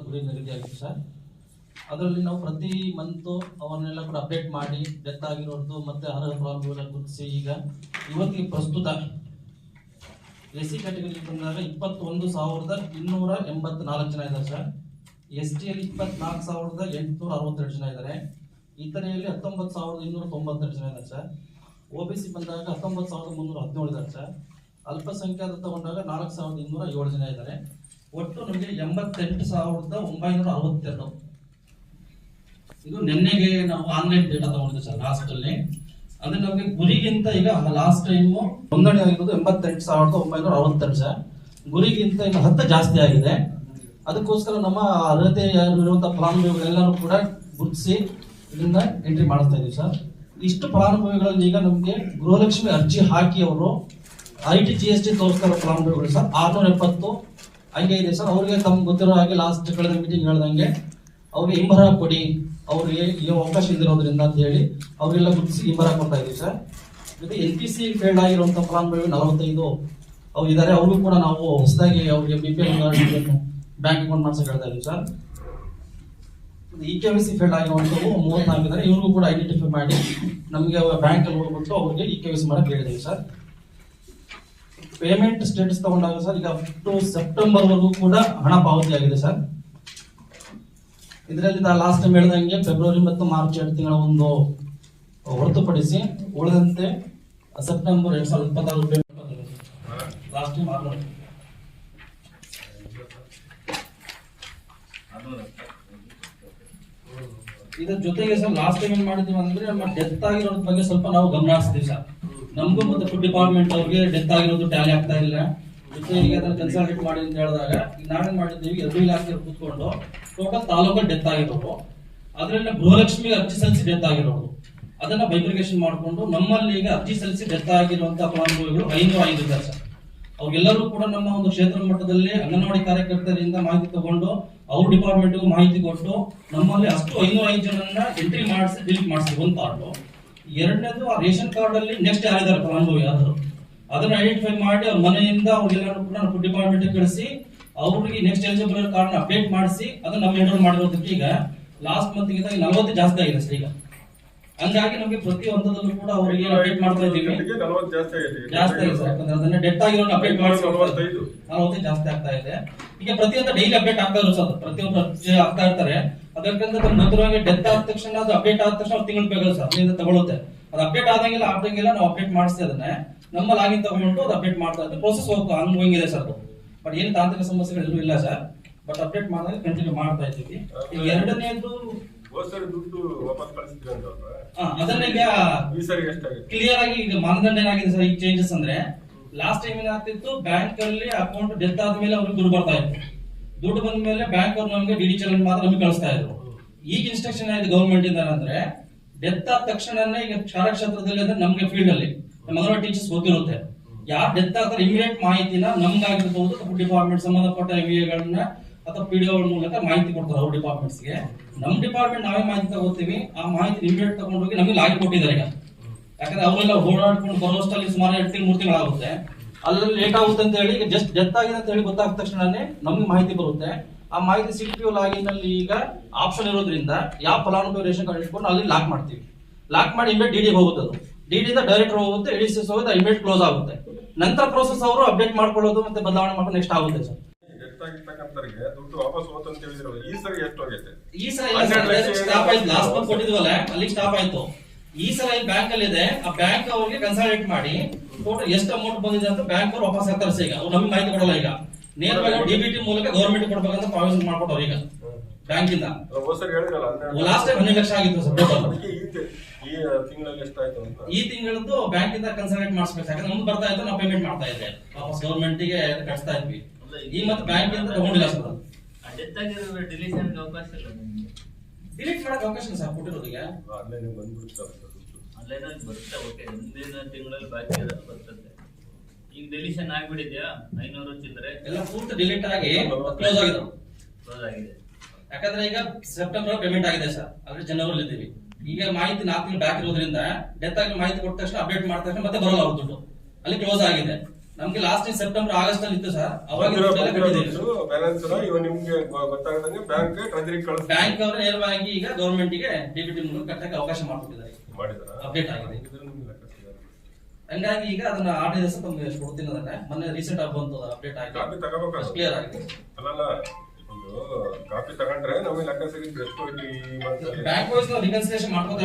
ಗುರಿ ನಿಗದಿಯಾಗಿತ್ತು ಸರ್. ಅದರಲ್ಲಿ ನಾವು ಪ್ರತಿ ಮಂತ್ ಅವನ್ನೆಲ್ಲ ಕೂಡ ಅಪ್ಡೇಟ್ ಮಾಡಿ ಡೆತ್ ಆಗಿರೋದು ಮತ್ತೆ ಅರ್ಹ ಫಲಾನುಭವಿಗಳ ಗುರುತಿಸಿ ಈಗ ಇವತ್ತಿಗೆ ಪ್ರಸ್ತುತ ಎಸ್ ಸಿ ಕ್ಯಾಟಗರಿ ಬಂದಾಗ 21,284 ಜನ ಇದ್ದಾರೆ ಸರ್. ಎಸ್ ಟಿಯಲ್ಲಿ 24,862 ಜನ ಇದ್ದಾರೆ. ಇತರೆಯಲ್ಲಿ 19,292 ಜನ ಇದ್ದಾರೆ ಸರ್. OBC ಬಂದಾಗ 19,317 ಇದ್ದಾರೆ ಸರ್. ಅಲ್ಪಸಂಖ್ಯಾತ ತಗೊಂಡಾಗ 4,207 ಜನ ಇದ್ದಾರೆ. ಒಟ್ಟು ನಮಗೆ 88,962. ಇದು ನಿನ್ನೆಗೆ ನಾವು ಆನ್ಲೈನ್ ಡೇಟಾ ತಗೊಂಡಿದ್ದೆ ಸರ್ ಲಾಸ್ಟ್ ಅಲ್ಲಿ. ಅಂದ್ರೆ ನಮಗೆ ಗುರಿಗಿಂತ ಈಗ ಲಾಸ್ಟ್ ಟೈಮ್ ನೋಂದಣಿ ಆಗಿರೋದು 88,962 ಸರ್. ಗುರಿಗಿಂತ ಇನ್ನು 10 ಜಾಸ್ತಿ ಆಗಿದೆ. ಅದಕ್ಕೋಸ್ಕರ ನಮ್ಮ ಅರ್ಹತೆ ಇರುವಂತಹ ಫಲಾನುಭವಿಗಳೆಲ್ಲರೂ ಕೂಡ ಗುರುತಿಸಿ ಇದನ್ನ ಎಂಟ್ರಿ ಮಾಡಿಸ್ತಾ ಇದೀವಿ ಸರ್. ಇಷ್ಟು ಫಲಾನುಭವಿಗಳಲ್ಲಿ ಈಗ ನಮಗೆ ಗೃಹಲಕ್ಷ್ಮಿ ಅರ್ಜಿ ಹಾಕಿ ಅವರು IT GST ತೋರಿಸ್ತಾರ ಫಲಾನುಭವಿಗಳು ಸರ್ 670 ಹಂಗೆ ಇದೆ ಸರ್. ಅವ್ರಿಗೆ ತಮ್ಗೆ ಗೊತ್ತಿರೋ ಹಾಗೆ ಲಾಸ್ಟ್ ಕಳೆದ ಮೀಟಿಂಗ್ ಹೇಳ್ದಂಗೆ ಅವ್ರಿಗೆ ಹಿಂಬರ ಕೊಡಿ, ಅವ್ರಿಗೆ ಈ ಅವಕಾಶ ಇಲ್ದಿರೋದ್ರಿಂದ ಅಂತ ಹೇಳಿ ಅವರೆಲ್ಲ ಗುರುತಿಸಿ ಹಿಂಬರ ಕೊಡ್ತಾ ಇದೀವಿ ಸರ್. ಜೊತೆ NPC ಫೇಲ್ಡ್ ಆಗಿರುವಂತಹ ಫಲಾನುಭವಿ 45 ಅವ್ರು ಇದ್ದಾರೆ. ಅವ್ರಿಗೂ ಕೂಡ ನಾವು ಹೊಸದಾಗಿ ಅವ್ರಿಗೆ BPL ಬ್ಯಾಂಕ್ ಅಕೌಂಟ್ ಮಾಡ್ಸಕ್ ಹೇಳ್ತಾ ಇದೀವಿ ಸರ್. EKYC ಫೇಲ್ಡ್ ಆಗಿರುವಂತವು 34 ಇದ್ದಾರೆ. ಇವ್ರಿಗೂ ಕೂಡ ಐಡೆಂಟಿಫೈ ಮಾಡಿ ನಮಗೆ ಬ್ಯಾಂಕ್ ಅಲ್ಲಿ ಹೋಗ್ಬಿಟ್ಟು ಅವ್ರಿಗೆ EKYC ಮಾಡಕ್ ಹೇಳಿದೀವಿ ಸರ್. ಪೇಮೆಂಟ್ ಸ್ಟೇಟಸ್ ತಗೊಂಡಾಗ ಸರ್ ಈಗ ಅಪ್ ಟು ಸೆಪ್ಟೆಂಬರ್ ವರೆಗೂ ಕೂಡ ಹಣ ಪಾವತಿ ಆಗಿದೆ ಸರ್. ಇದರಲ್ಲಿ ಲಾಸ್ಟ್ ಟೈಮ್ ಹೇಳಿದಂಗೆ ಫೆಬ್ರವರಿ ಮತ್ತು ಮಾರ್ಚ್ 2 ತಿಂಗಳ ಒಂದು ಹೊರತುಪಡಿಸಿ ಉಳಿದಂತೆ ಸೆಪ್ಟೆಂಬರ್ 2026 ಲಾಸ್ಟ್ ಟೈಮ್ ಇದರ ಜೊತೆಗೆ ಸರ್ ಲಾಸ್ಟ್ ಟೈಮ್ ಏನ್ ಮಾಡಿದೀವಿ ಅಂದ್ರೆ ನಮ್ಮ ಡೆತ್ ಆಗಿರೋದ್ರ ಬಗ್ಗೆ ಸ್ವಲ್ಪ ನಾವು ಗಮನ ಹರಿಸ್ತೀವಿ ಸರ್. ನಮಗೂ ಮತ್ತೆ ಫುಡ್ ಡಿಪಾರ್ಟ್ಮೆಂಟ್ ಅವ್ರಿಗೆ ಡೆತ್ ಆಗಿರೋದು ಟ್ಯಾಲಿ ಆಗ್ತಾ ಇಲ್ಲ. ಜೊತೆಗೆ ಅದನ್ನ ಕನ್ಸಲ್ಟೇಟ್ ಮಾಡಿ ಅಂತ ಹೇಳಿದಾಗ ನಾವೇನ್ ಮಾಡಿದ್ದೀವಿ, 2 ಇಲಾಖೆ ಕೂತ್ಕೊಂಡು ಟೋಟಲ್ ತಾಲೂಕಲ್ಲಿ ಡೆತ್ ಆಗಿರೋದು, ಅದರಲ್ಲಿ ಗೃಹಲಕ್ಷ್ಮಿಗೆ ಅರ್ಜಿ ಸಲ್ಲಿಸಿ ಡೆತ್ ಆಗಿರೋದು, ಅದನ್ನ ಬೈಫರ್ಕೇಶನ್ ಮಾಡಿಕೊಂಡು ನಮ್ಮಲ್ಲಿ ಈಗ ಅರ್ಜಿ ಸಲ್ಲಿಸಿ ಡೆತ್ ಆಗಿರುವಂತಹ ಫಲಾನುಭವಿಗಳು 505 ಇದ್ದಾರೆ ಸರ್. ಅವ್ರಿಗೆಲ್ಲರೂ ಕೂಡ ನಮ್ಮ ಒಂದು ಕ್ಷೇತ್ರ ಮಟ್ಟದಲ್ಲಿ ಅಂಗನವಾಡಿ ಕಾರ್ಯಕರ್ತರಿಂದ ಮಾಹಿತಿ ತಗೊಂಡು ಅವ್ರ ಡಿಪಾರ್ಟ್ಮೆಂಟ್ಗೂ ಮಾಹಿತಿ ಕೊಟ್ಟು ನಮ್ಮಲ್ಲಿ ಅಷ್ಟು 505 ಜನರನ್ನ ಎಂಟ್ರಿ ಮಾಡಿಸಿ ಡಿಲೀಟ್ ಮಾಡಿಸಿ ಒಂದು ಪಾರ್ಟ್. ಎರಡನೇದು ಆ ರೇಷನ್ ಕಾರ್ಡ್ ಅಲ್ಲಿ ನೆಕ್ಸ್ಟ್ ಯಾರಿದ್ದಾರೆ ಫಲಾನುಭವಿ ಯಾರು ಅದನ್ನ ಐಡೆಂಟಿಫೈ ಮಾಡಿ ಅವ್ರ ಮನೆಯಿಂದ ಅವ್ರಿಗೆಲ್ಲರೂ ಕೂಡ ಫುಡ್ ಡಿಪಾರ್ಟ್ಮೆಂಟ್ ಕಳಿಸಿ ಅವ್ರಿಗೆ ನೆಕ್ಸ್ಟ್ ಎಲಿಜಿಬಲ್ ಕಾರ್ಡ್ ನ ಅಪ್ಡೇಟ್ ಮಾಡಿಸಿ ಅದನ್ನ ನಾವು ಎನ್ರೋಲ್ ಮಾಡಿರೋದಕ್ಕೆ ಈಗ ಲಾಸ್ಟ್ ಮಂತ್ ಗಿಂತ 40 ಜಾಸ್ತಿ ಆಗಿದೆ ಸರ್. ಈಗ ಹಂಗಾಗಿ ನಮಗೆ ಪ್ರತಿ ಹಂತದಲ್ಲೂ ಕೂಡ ಅವರಿಗೆ ಅಪ್ಡೇಟ್ ಮಾಡ್ತಾ ಇದ್ದೀವಿ. ಜಾಸ್ತಿ ಆಗಿದೆ ಸರ್, ಯಾಕಂದ್ರೆ ಅದನ್ನ ಡೆತ್ ಆಗಿರೋ ಅಪ್ಡೇಟ್ ಮಾಡಿ 40 ಜಾಸ್ತಿ ಆಗ್ತಾ ಇದೆ. ಈಗ ಪ್ರತಿಯೊಂದು ಡೈಲಿ ಅಪ್ಡೇಟ್ ಆಗ್ತಾ ಇರೋ ಸರ್, ಪ್ರತಿಯೊಂದು ಆಗ್ತಾ ಇರ್ತಾರೆ. ಅದಕ್ಕಂತ ಗೊತ್ತಿರುವಾಗೆ ಡೆತ್ ಆದ ತಕ್ಷಣ ಅದು ಅಪ್ಡೇಟ್ ಆದ ತಕ್ಷಣ ತಿಂಗಳು ಬೇಕು ಸರ್, ಅದರಿಂದ ತಗೊಳುತ್ತೆ. ಅದು ಅಪ್ಡೇಟ್ ಆದಂಗಿಲ್ಲ ನಾವು ಅಪ್ಡೇಟ್ ಮಾಡಿಸ್ತಾ ಇದನ್ನೇ ನಮ್ಮ ಲಾಗಿನ್ ತಗೊಂಡು ಅದು ಅಪ್ಡೇಟ್ ಮಾಡ್ತಾ ಇದ್ದೆ ಪ್ರೋಸೆಸ್ ಹಂಗಿದೆ ಸರ್. ಬಟ್ ಏನು ತಾಂತ್ರಿಕ ಸಮಸ್ಯೆಗಳು ಇಲ್ಲ ಸರ್. ಬಟ್ ಅಪ್ಡೇಟ್ ಮಾಡಿದಾಗ ಕಂಟಿನ್ಯೂ ಮಾಡ್ತಾ ಇದ್ದೀವಿ. ಈಗ ಎರಡನೇದು ಅದನ್ನ ಈಗ ಕ್ಲಿಯರ್ ಆಗಿ ಈಗ ಮಾನದಂಡ ಏನಾಗಿದೆ ಸರ್. ಈಗ ಚೇಂಜಸ್ ಅಂದ್ರೆ ಲಾಸ್ಟ್ ಟೈಮ್ ಏನಾಗ್ತಿತ್ತು, ಬ್ಯಾಂಕ್ ಅಲ್ಲಿ ಅಕೌಂಟ್ ಡೆತ್ ಆದ್ಮೇಲೆ ಅವ್ರಿಗೆ ದುಡ್ಡು ಬರ್ತಾ ಇತ್ತು. ದುಡ್ಡು ಬಂದ ಮೇಲೆ ಬ್ಯಾಂಕ್ ಅವ್ರು ನಮಗೆ DD ಚಲನ್ ಮಾತ್ರ ನಮಗೆ ಕಳಿಸ್ತಾ ಇದ್ರು. ಈಗ ಇನ್ಸ್ಟ್ರಕ್ಷನ್ ಆಯ್ತು ಗವರ್ಮೆಂಟ್ ಇಂದ ಅಂದ್ರೆ ಡೆತ್ ಆದ ತಕ್ಷಣನೇ ಈಗ ಶಾಲಾ ಕ್ಷೇತ್ರದಲ್ಲಿ ಅಂದ್ರೆ ನಮ್ಗೆ ಫೀಲ್ಡ್ ಅಲ್ಲಿ ಅಂಗನವಾಡಿ ಟೀಚರ್ಸ್ ಗೊತ್ತಿರುತ್ತೆ ಯಾರು ಡೆತ್ ಆಗ್ತಾರೆ ಇಮಿಡಿಯೇಟ್ ಮಾಹಿತಿನ ನಮ್ಗಾಗಿರ್ಬೋದು ಫುಡ್ ಡಿಪಾರ್ಟ್ಮೆಂಟ್ ಸಂಬಂಧಪಟ್ಟ MVAಗಳನ್ನ ಅಥವಾ PDO ಮೂಲಕ ಮಾಹಿತಿ ಕೊಡ್ತಾರೆ ಅವ್ರ ಡಿಪಾರ್ಟ್ಮೆಂಟ್ಸ್ ಗೆ. ನಮ್ ಡಿಪಾರ್ಟ್ಮೆಂಟ್ ನಾವೇ ಮಾಹಿತಿ ತಗೋತೀವಿ. ಆ ಮಾಹಿತಿ ಇಮಿಡಿಯೇಟ್ ತಗೊಂಡೋಗಿ ನಮಗೆ ಲಾಗಿ ಕೊಟ್ಟಿದ್ದಾರೆ ಈಗ. ಯಾಕಂದ್ರೆ ಅವರೆಲ್ಲ ಓಡಾಡ್ಕೊಂಡು ಬರೋಷ್ಟಲ್ಲಿ ಸುಮಾರು 2 ತಿಂಗಳು 3 ತಿಂಗಳಾಗುತ್ತೆ. ಅಲ್ಲಿ ಲೇಟ್ ಆಗುತ್ತೆ ಅಂತ ಹೇಳಿ ಈಗ ಜಸ್ಟ್ ಡೆತ್ ಆಗಿದೆ ಅಂತ ಹೇಳಿ ಗೊತ್ತಾದ ತಕ್ಷಣನೇ ನಮ್ಗೆ ಮಾಹಿತಿ ಬರುತ್ತೆ. ಆ ಮಾಹಿತಿ CTO ಲಾಗಿನ್ ಅಲ್ಲಿ ಈಗ ಆಪ್ಷನ್ ಇರೋದ್ರಿಂದ ಯಾವ ಫಲಾನುಭವಿ ರೇಷನ್ ಕಾರ್ಡ್ ಇಟ್ಕೊಂಡು ಅಲ್ಲಿ ಲಾಕ್ ಮಾಡ್ತೀವಿ. ಲಾಕ್ ಮಾಡಿ ಇಮಿಡಿಯೇಟ್ DD ಹೋಗುತ್ತೆ. ಅದು DD ಇಂದ ಡೈರೆಕ್ಟರ್ ಹೋಗುತ್ತೆ, ADCS ಹೋಗುತ್ತೆ, ಇಮಿಡಿಯೇಟ್ ಕ್ಲೋಸ್ ಆಗುತ್ತೆ. ನಂತರ ಪ್ರೋಸೆಸ್ ಅವರು ಅಪ್ಡೇಟ್ ಮಾಡ್ಕೊಳ್ಳೋದು ಮತ್ತೆ ಬದಲಾವಣೆ ಮಾಡೋದು ನೆಕ್ಸ್ಟ್ ಆಗುತ್ತೆ ಸರ್. ಈ ಸಲ ಸ್ಟಾಪ್ ಆಯ್ತು, ಲಾಸ್ಟ್ ಮಂತ್ ಕೊಟ್ಟಿದ್ವಲ್ಲ ಅಲ್ಲಿ ಸ್ಟಾಪ್ ಆಯ್ತು. ಈ ಸಲ ಬ್ಯಾಂಕ್ ಅಲ್ಲಿ ಇದೆ, ಆ ಬ್ಯಾಂಕ್ ಅವ್ರಿಗೆ ಕನ್ಸಲ್ಟೇಟ್ ಮಾಡಿ ಟೋಟಲ್ ಎಷ್ಟು ಅಮೌಂಟ್ ಬಂದಿದೆ ಅಂತ ಬ್ಯಾಂಕ್ ಅವ್ರು ವಾಪಸ್ ಹಾಕ್ತಾರೆ ಸರ್. ಈಗ ಅವ್ರು ನಮಗೆ ಮಾಹಿತಿ ಕೊಡಲ್ಲ. ಈಗ ನೇರವಾಗಿ DBT ಮೂಲಕ ಗವರ್ಮೆಂಟ್ ಕೊಡ್ಬೇಕಂತ ಪ್ರಾವಿಷನ್ ಮಾಡ್ಕೊಟ್ಟವ್ರು ಈಗ ಬ್ಯಾಂಕ್ ಇಂದ. ಲಾಸ್ಟ್ ಟೈಮ್ 12 ಲಕ್ಷ ಆಗಿತ್ತು ಸರ್ ಟೋಟಲ್. ಈ ತಿಂಗಳದ್ದು ಬ್ಯಾಂಕ್ ಇಂದ ಕನ್ಸಲ್ಟೇಟ್ ಮಾಡಿಸ್ಬೇಕು. ಯಾಕಂದ್ರೆ ನಮ್ಗೆ ಬರ್ತಾ ಇತ್ತು, ನಾವು ಪೇಮೆಂಟ್ ಮಾಡ್ತಾ ಇದ್ದೆ ವಾಪಸ್ ಗವರ್ಮೆಂಟ್ ಗೆ ಕಳಿಸ್ತಾ ಇದ್ವಿ. ಈ ಮತ್ತೆ ಬ್ಯಾಂಕ್ ಇಂದ ತಗೊಂಡಿಲ್ಲ ಸರ್. ಡಿಲೀಟ್ ಮಾಡಕ್ ಅವಕಾಶ ಸರ್ ಕೊಟ್ಟಿರೋದಿಗೆ ತಿಂಗಳಲ್ಲಿ ಬಾಕಿ ಬರ್ತದೆ. ಈಗ ಡಿಲೀಷನ್ ಆಗ್ಬಿಟ್ಟಿದ್ಯಾ 500 ಚಿಲ್ಲರೆ ಎಲ್ಲ ಪೂರ್ತಿ ಡಿಲೀಟ್ ಆಗಿ ಕ್ಲೋಸ್ ಆಗಿದೆ. ಯಾಕಂದ್ರೆ ಈಗ ಸೆಪ್ಟೆಂಬರ್ ಪೇಮೆಂಟ್ ಆಗಿದೆ ಸರ್, ಆಲ್ರೆಡಿ ಜನವರಿ ಇದ್ದೀವಿ. ಈಗ ಮಾಹಿತಿ 4 ತಿಂಗಳು ಬ್ಯಾಕ್ ಇರೋದ್ರಿಂದ ಡೆತ್ ಆಗಿ ಮಾಹಿತಿ ಕೊಟ್ಟ ತಕ್ಷಣ ಅಪ್ಡೇಟ್ ಮಾಡಿದ ತಕ್ಷಣ ಮತ್ತೆ ಬರಲ್ಲ ಅವ್ರ ದುಡ್ಡು, ಅಲ್ಲಿ ಕ್ಲೋಸ್ ಆಗಿದೆ. ನಮ್ಗೆ ಲಾಸ್ಟ್ ಸೆಪ್ಟೆಂಬರ್ ಆಗಸ್ಟ್ ಅಲ್ಲಿ ಇತ್ತು ಸರ್. ಅವಾಗ ಬ್ಯಾಲೆನ್ಸ್ ಇವಾಗ ನಿಮ್ಗೆ ಗೊತ್ತಾಗದಂಗೆ ಬ್ಯಾಂಕ್ ಟ್ರೆಜರಿ ಕಳಿಸ್ತಾರೆ. ಬ್ಯಾಂಕ್ ಅವರು ನೇರವಾಗಿ ಈಗ ಗವರ್ಮೆಂಟ್ ಗೆ ಡಿಬಿಟಿ ಮೂಲಕ ಕಟ್ಟಕ್ಕೆ ಅವಕಾಶ ಮಾಡಿಕೊಟ್ಟಿದ್ದಾರೆ. ಅಪ್ಡೇಟ್ ಆಗಿದೆ. ಹಂಗಾಗಿ ಈಗ ಅದನ್ನ 8 ದಿವಸ ತಮ್ಗೆ ಕೊಡ್ತೀನಿ. ಅದನ್ನ ಮೊನ್ನೆ ರೀಸೆಂಟ್ ಆಗಿ ಬಂತು, ಅಪ್ಡೇಟ್ ಆಗಿದೆ, ಕ್ಲಿಯರ್ ಆಗಿದೆ. ಅಲ್ಲ ಒಂದು ಕಾಪಿ ತಗೊಂಡ್ರೆ ನಮಗೆ ಲೆಕ್ಕ ಸಿಗುತ್ತೆ. ಬ್ಯಾಂಕ್ ವೈಸ್ ನಾವು ರಿಕನ್ಸಿಲೇಷನ್ ಮಾಡ್ಕೋತಾ